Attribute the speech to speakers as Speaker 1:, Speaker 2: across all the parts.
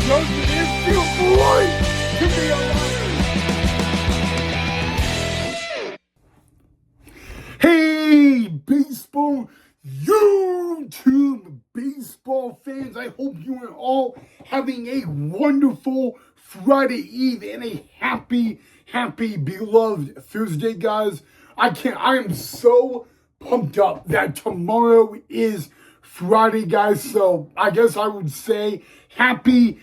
Speaker 1: Jones, it feels great to be alive. Hey, baseball YouTube baseball fans, I hope you are all having a wonderful Friday Eve and a happy beloved Thursday, guys. I am so pumped up that tomorrow is Friday, guys. So I guess I would say happy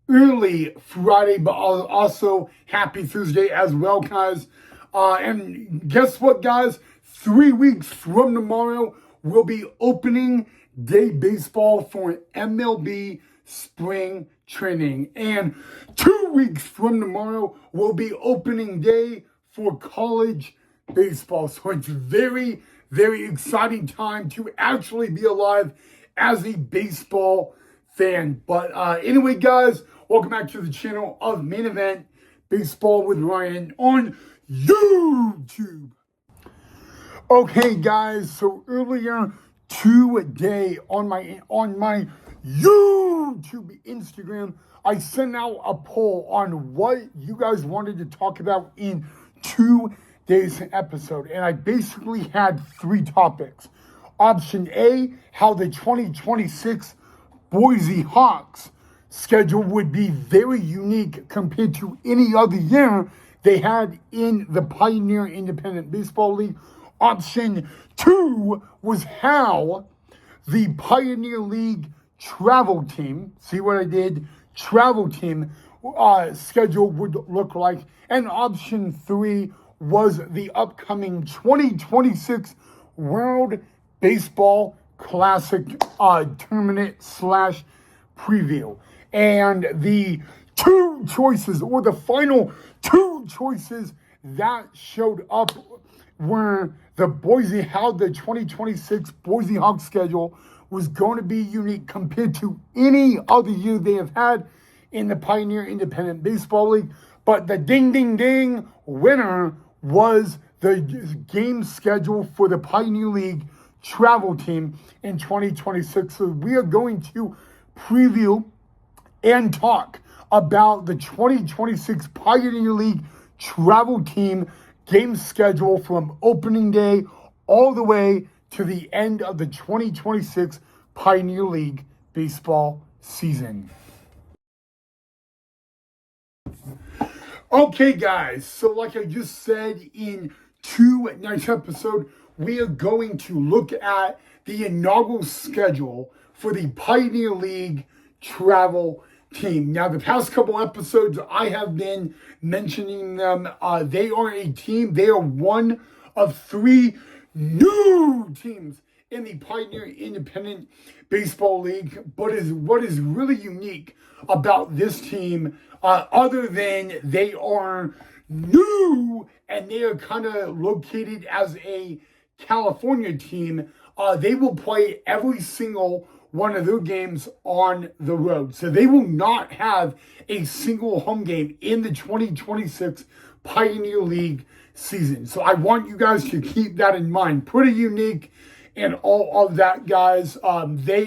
Speaker 1: early Friday, but also happy Thursday as well, guys. And guess what, guys? 3 weeks from tomorrow will be opening day baseball for MLB spring training. And 2 weeks from tomorrow will be opening day for college baseball. So it's very exciting time to actually be alive as a baseball fan. But anyway, guys, welcome back to the channel of Main Event Baseball with Ryan on YouTube. Okay, guys, so earlier today on my YouTube Instagram, I sent out a poll on what you guys wanted to talk about in today's episode, and I basically had 3 topics. Option A, how the 2026 Boise Hawks schedule would be very unique compared to any other year they had in the Pioneer Independent Baseball League. Option 2 was how the Pioneer League travel team, see what I did, travel team schedule would look like. And option 3 was the upcoming 2026 World Baseball Classic tournament / preview. And the 2 choices, or the final 2 choices that showed up, were how the 2026 Boise Hawks schedule was going to be unique compared to any other year they have had in the Pioneer Independent Baseball League. But the ding winner was the game schedule for the Pioneer League travel team in 2026. So we are going to preview and talk about the 2026 Pioneer League travel team game schedule from opening day all the way to the end of the 2026 Pioneer League baseball season. Okay, guys, so like I just said in tonight's episode, we are going to look at the inaugural schedule for the Pioneer League travel team. Now, the past couple episodes, I have been mentioning them. They are a team. They are one of 3 new teams in the Pioneer Independent Baseball League. But what is really unique about this team, other than they are new and they are kind of located as a California team, they will play every single one of their games on the road. So they will not have a single home game in the 2026 Pioneer League season. So I want you guys to keep that in mind. Pretty unique and all of that, guys. They're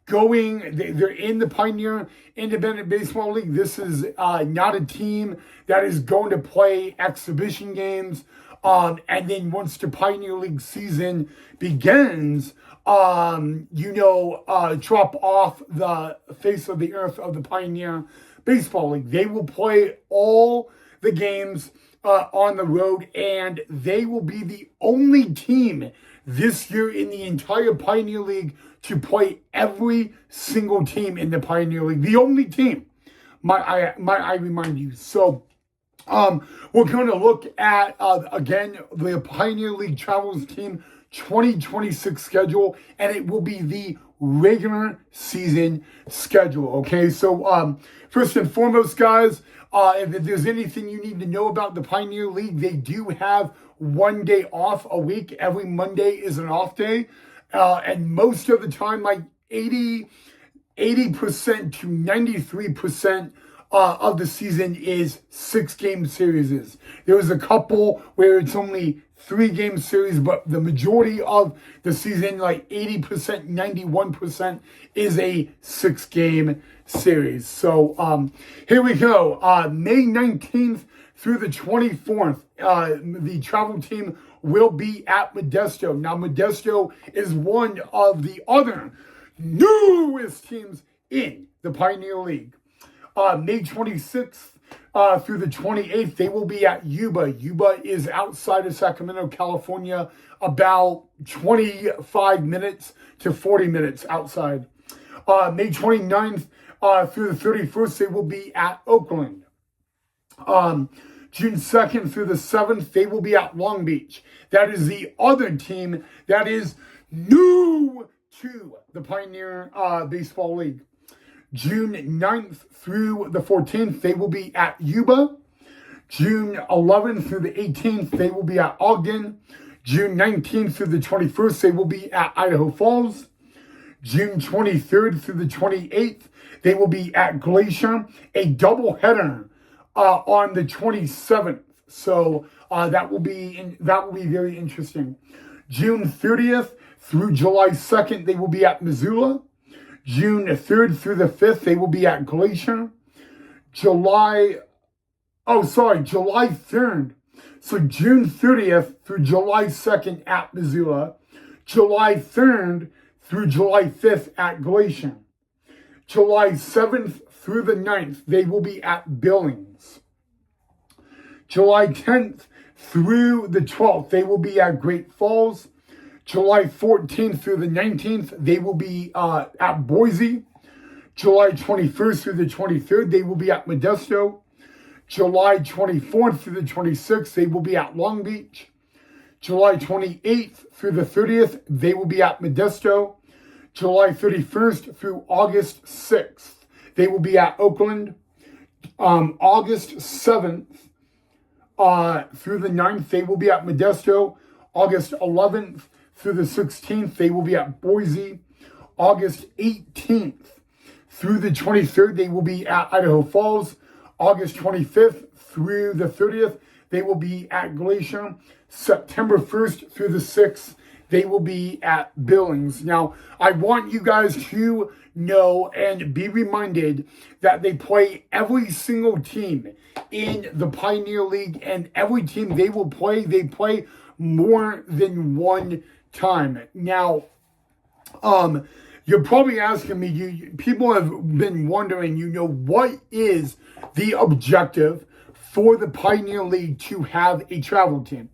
Speaker 1: in the Pioneer Independent Baseball League. This is not a team that is going to play exhibition games. And then once the Pioneer League season begins, drop off the face of the earth of the Pioneer Baseball League. They will play all the games on the road, and they will be the only team this year in the entire Pioneer League to play every single team in the Pioneer League. The only team, might I remind you. So we're going to look at, again, the Pioneer League Travels Team 2026 schedule, and it will be the regular season schedule, okay? So, first and foremost, guys, if there's anything you need to know about the Pioneer League, they do have 1 day off a week. Every Monday is an off day, and most of the time, like 80% to 93% of the season is 6-game series. There was a couple where it's only 3-game series, but the majority of the season, like 80%, 91%, is a 6-game series. So here we go. May 19th through the 24th, the travel team will be at Modesto. Now, Modesto is one of the other newest teams in the Pioneer League. May 26th through the 28th, they will be at Yuba. Yuba is outside of Sacramento, California, about 25 minutes to 40 minutes outside. May 29th through the 31st, they will be at Oakland. June 2nd through the 7th, they will be at Long Beach. That is the other team that is new to the Pioneer Baseball League. June 9th through the 14th, they will be at Yuba. June 11th through the 18th, they will be at Ogden. June 19th through the 21st, they will be at Idaho Falls. June 23rd through the 28th, they will be at Glacier. A doubleheader on the 27th. So that will be very interesting. June 30th through July 2nd, they will be at Missoula. June 3rd through the 5th, they will be at Glacier. July 3rd. So June 30th through July 2nd at Missoula. July 3rd through July 5th at Glacier. July 7th through the 9th, they will be at Billings. July 10th through the 12th, they will be at Great Falls. July 14th through the 19th, they will be at Boise. July 21st through the 23rd, they will be at Modesto. July 24th through the 26th, they will be at Long Beach. July 28th through the 30th, they will be at Modesto. July 31st through August 6th, they will be at Oakland. August 7th through the 9th, they will be at Modesto. August 11th through the 16th, they will be at Boise. August 18th through the 23rd, they will be at Idaho Falls. August 25th through the 30th, they will be at Glacier. September 1st through the 6th, they will be at Billings. Now, I want you guys to know and be reminded that they play every single team in the Pioneer League, and every team they play more than one time. Now, you're probably asking me, people have been wondering, what is the objective for the Pioneer League to have a travel team?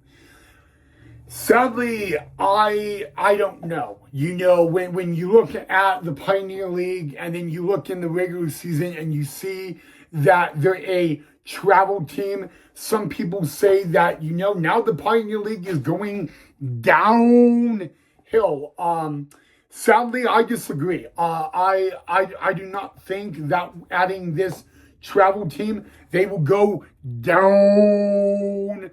Speaker 1: Sadly, I don't know. When you look at the Pioneer League and then you look in the regular season and you see that they're a travel team, some people say that, now the Pioneer League is going downhill. Sadly, I disagree. I do not think that adding this travel team, they will go downhill,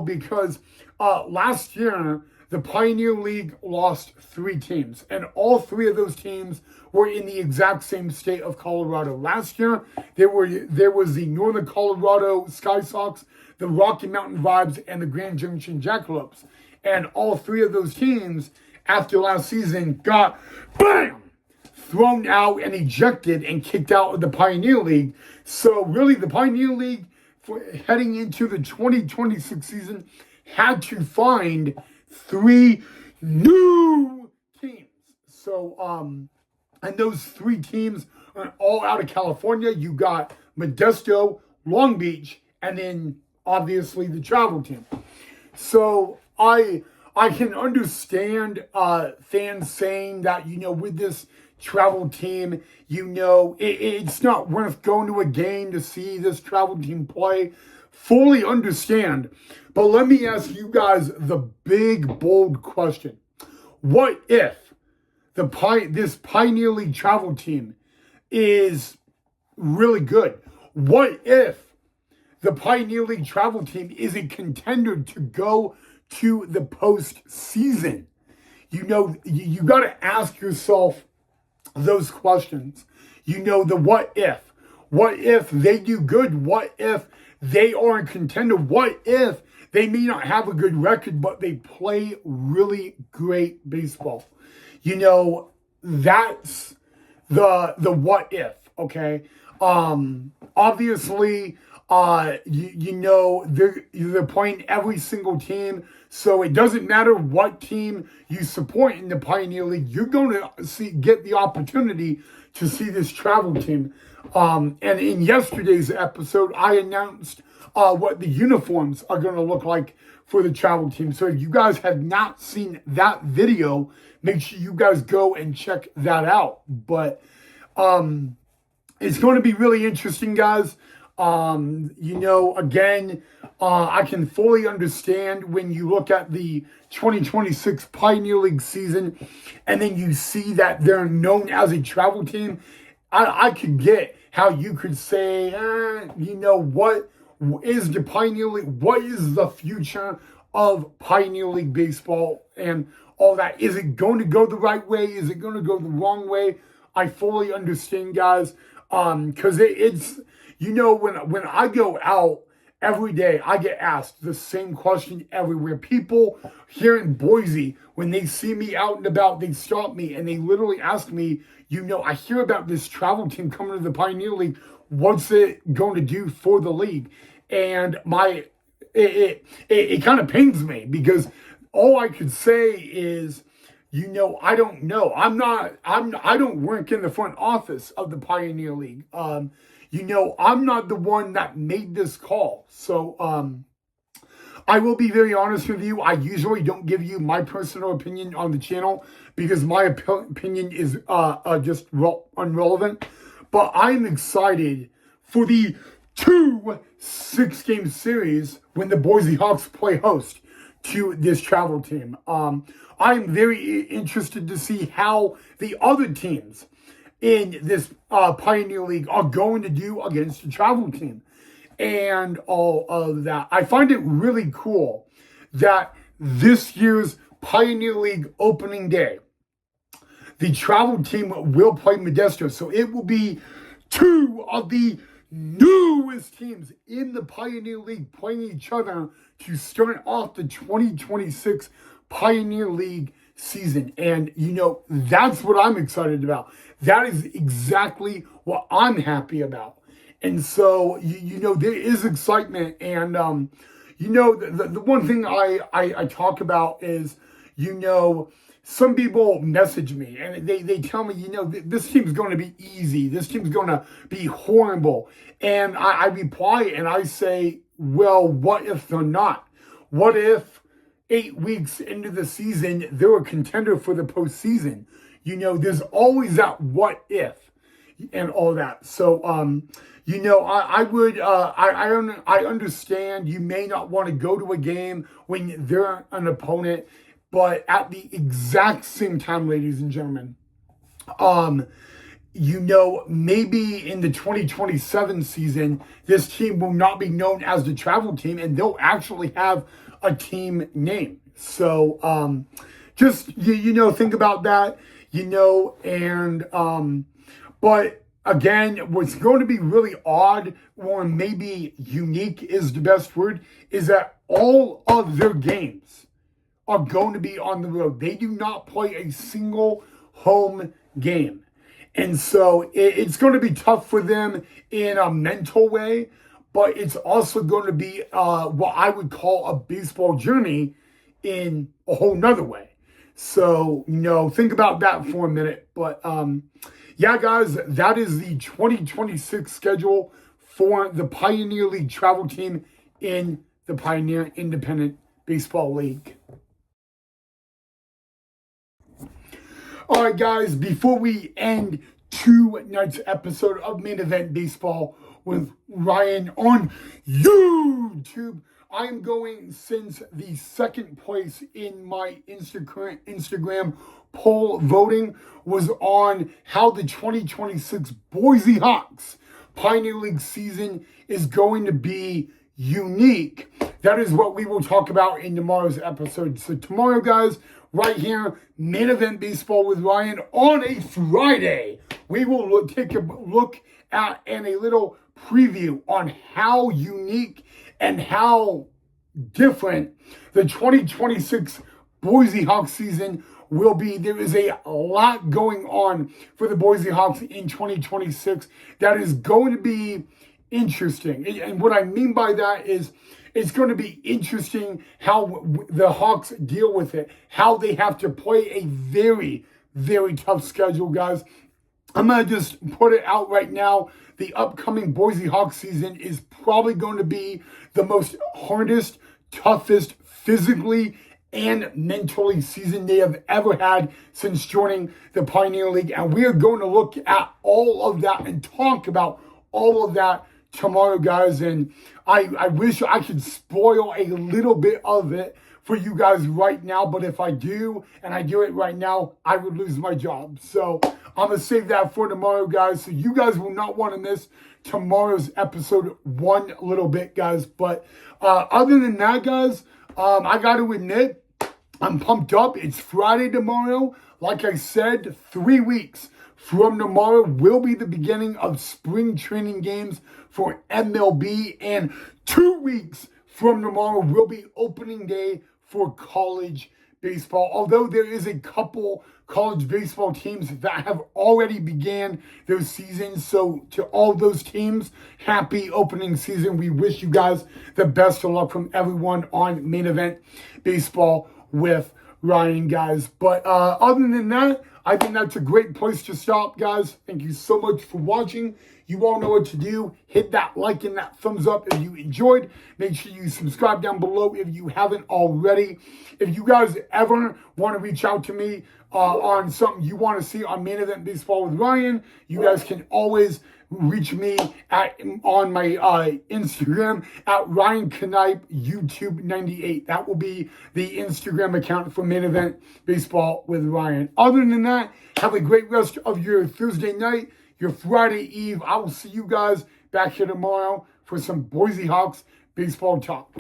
Speaker 1: because last year, the Pioneer League lost 3 teams, and all 3 of those teams were in the exact same state of Colorado. Last year, there was the Northern Colorado Sky Sox, the Rocky Mountain Vibes, and the Grand Junction Jackalopes. And all 3 of those teams, after last season, got thrown out and ejected and kicked out of the Pioneer League. So really, the Pioneer League, for heading into the 2026 season, had to find 3 new teams. So, and those 3 teams are all out of California. You got Modesto, Long Beach, and then obviously the travel team. So I can understand fans saying that, with this travel team, it's not worth going to a game to see this travel team play. Fully understand. But let me ask you guys the big, bold question. What if this Pioneer League travel team is really good? What if the Pioneer League travel team is a contender to go to the postseason? You got to ask yourself those questions. The what if. What if they do good? What if they are a contender? What if they may not have a good record, but they play really great baseball? You know, that's the what if, okay? Obviously, you know, they're playing every single team, so it doesn't matter what team you support in the Pioneer League. You're going to get the opportunity to see this travel team. And in yesterday's episode, I announced what the uniforms are going to look like for the travel team. So if you guys have not seen that video, make sure you guys go and check that out. But it's going to be really interesting, guys. You know, again, I can fully understand when you look at the 2026 Pioneer League season and then you see that they're known as a travel team. I could get how you could say, you know, what is the Pioneer League? What is the future of Pioneer League baseball and all that? Is it going to go the right way? Is it going to go the wrong way? I fully understand, guys, because it's, you know, when I go out every day, I get asked the same question everywhere. People here in Boise, when they see me out and about, they stop me and they literally ask me, you know, I hear about this travel team coming to the Pioneer League. What's it going to do for the league? And it kind of pains me because all I could say is, you know, I don't know. I don't work in the front office of the Pioneer League. You know, I'm not the one that made this call. So, I will be very honest with you. I usually don't give you my personal opinion on the channel because my opinion is just irrelevant. But I'm excited for the 2 6-game series when the Boise Hawks play host to this travel team. I'm very interested to see how the other teams in this Pioneer League are going to do against the travel team and all of that. I find it really cool that this year's Pioneer League opening day, the travel team will play Modesto. So it will be 2 of the newest teams in the Pioneer League playing each other to start off the 2026 Pioneer League season. And, you know, that's what I'm excited about. That is exactly what I'm happy about. And so, you know, there is excitement. And, you know, the one thing I talk about is, you know, some people message me and they tell me, you know, this team's going to be easy. This team's going to be horrible. And I reply and I say, well, what if they're not? What if 8 weeks into the season, they're a contender for the postseason? You know, there's always that what if and all that. So, you know, I understand you may not want to go to a game when they're an opponent, but at the exact same time, ladies and gentlemen, you know, maybe in the 2027 season, this team will not be known as the travel team and they'll actually have a team name. So, just, you know, think about that, you know, and, but again, what's going to be really odd or maybe unique is the best word, is that all of their games are going to be on the road. They do not play a single home game. And so it's going to be tough for them in a mental way, but it's also going to be what I would call a baseball journey in a whole nother way. So, you know, think about that for a minute. But yeah, guys, that is the 2026 schedule for the Pioneer League travel team in the Pioneer Independent Baseball League. All right, guys, before we end tonight's episode of Main Event Baseball with Ryan on YouTube, I'm going, since the second place in my Instagram poll voting was on how the 2026 Boise Hawks Pioneer League season is going to be unique. That is what we will talk about in tomorrow's episode. So tomorrow, guys, right here, Main Event Baseball with Ryan on a Friday, we will take a look at and a little preview on how unique and how different the 2026 Boise Hawks season will be. There is a lot going on for the Boise Hawks in 2026 that is going to be interesting. And what I mean by that is it's going to be interesting how the Hawks deal with it, how they have to play a very, very tough schedule, guys. I'm going to just put it out right now. The upcoming Boise Hawks season is probably going to be the most hardest, toughest, physically and mentally season they have ever had since joining the Pioneer League. And we are going to look at all of that and talk about all of that tomorrow, guys. And I wish I could spoil a little bit of it for you guys right now, but if I do, and I do it right now, I would lose my job. So I'm going to save that for tomorrow, guys. So you guys will not want to miss tomorrow's episode one little bit, guys. But other than that, guys, I got to admit, I'm pumped up. It's Friday tomorrow. Like I said, 3 weeks from tomorrow will be the beginning of spring training games for MLB. And 2 weeks from tomorrow will be opening day for college baseball. Although there is a couple college baseball teams that have already began their season. So to all those teams, happy opening season. We wish you guys the best of luck from everyone on Main Event Baseball with Ryan, guys. But other than that, I think that's a great place to stop, guys. Thank you so much for watching. You all know what to do. Hit that like and that thumbs up if you enjoyed. Make sure you subscribe down below if you haven't already. If you guys ever want to reach out to me on something you want to see on Main Event Baseball with Ryan, you guys can always reach me on my Instagram at Ryan Knipe YouTube 98. That will be the Instagram account for Main Event Baseball with Ryan. Other than that, have a great rest of your Thursday night, your Friday Eve. I will see you guys back here tomorrow for some Boise Hawks baseball talk.